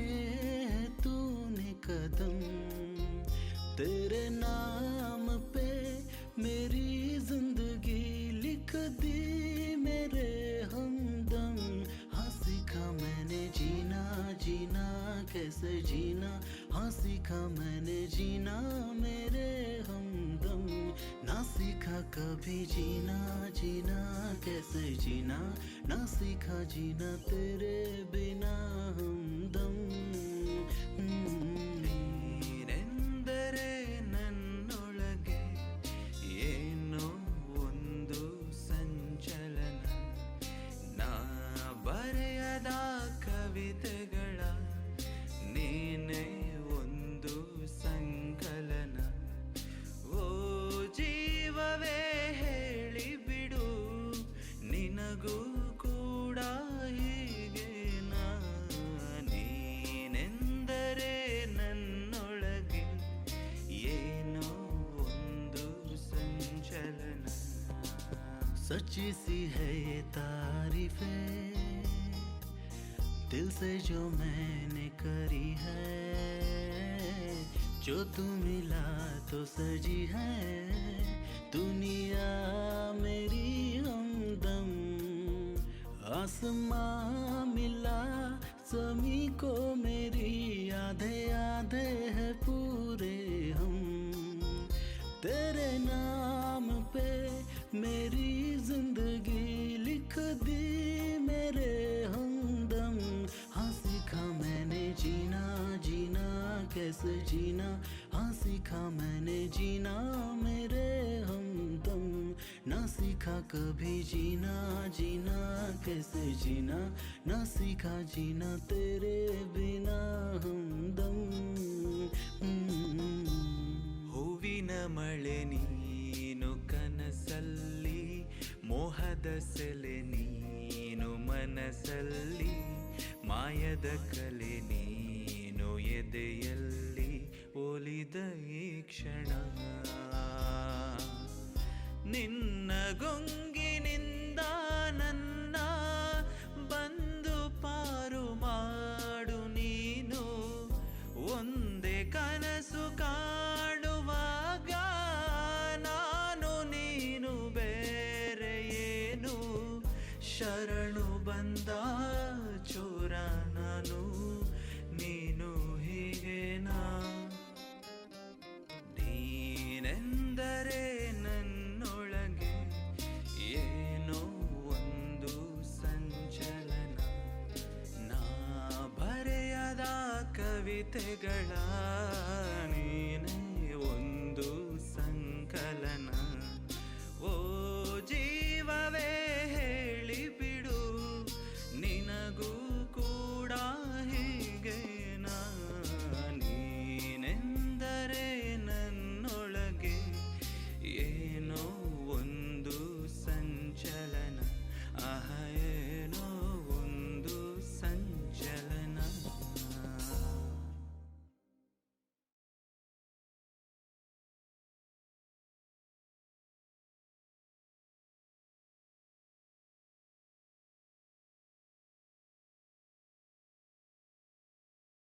है तूने कदम, तेरे नाम पे मेरी जिंदगी लिख दी मेरे हमदम। हाँ सीखा मैंने जीना, जीना कैसे जीना, हाँ सीखा मैंने जीना मेरे हमदम। ना सीखा कभी जीना, जीना कैसे जीना, ना सीखा जीना तेरे बिना हमदम। ನೀನೆಂದರೆ ನನ್ನೊಳಗೆ ಏನೋ ಒಂದು ಸಂಚಲನ, ನಾ ಬರೆಯದ ಕವಿತೆಗಳ ನೀನೇ ಒಂದು ಸಂಕಲನ. ಓ ಜೀವವೇ ಹೇಳಿಬಿಡು, ನಿನಗೂ ಕೂಡ ಹೀಗೇನಾ. ನೀನೆಂದರೆ ನನ್ನೊಳಗೆ ಏನೋ ಒಂದು ಸಂಚಲನ. सच्ची सी है ये तारीफें दिल से जो मैंने करी है, जो तू मिला तो सजी है दुनिया मेरी हमदम। आसमां मिला ज़मीं को मेरी, आधे आधे है पूरे हम। तेरे नाम पे मेरी जिंदगी लिख दी मेरे हमदम। हाँ सीखा मैंने जीना, जीना कैसे जीना, हाँ सीखा मैंने जीना मेरे हमदम। ना सीखा कभी जीना, जीना कैसे जीना, ना सीखा जीना तेरे बिना हमदम। ಹೂವಿನ ಮಳೆ ನೀನು ಕನಸಲ್ಲಿ, ಮೋಹದ ಸೆಲೆ ನೀನು ಮನಸ್ಸಲ್ಲಿ, ಮಾಯದ ಕಲೆ ನೀನು ಎದೆಯಲ್ಲಿ ಒಲಿದ ಈ ಕ್ಷಣ. ನಿನ್ನ ಗೊಂಗಿನಿಂದ ನನ್ನ ಬಂದು ಪಾರು ಮಾಡು ನೀನು, ಒಂದೇ ಕನಸು ಕಾಣುವಾಗ ನಾನು ನೀನು ಬೇರೆ ಏನು. ಶರಣು ಬಂದ ಚೋರ ನಾನು, ನೀನು ಹೀಗೇನಾ. ನೀನೆಂದರೆ ನನ್ನೊಳಗೆ ಏನೋ ಒಂದು ಸಂಚಲನ, ನಾ ಬರೆಯದ ಕವಿತೆಗಳ ನೀನೇ ಒಂದು ಸಂಕಲನ.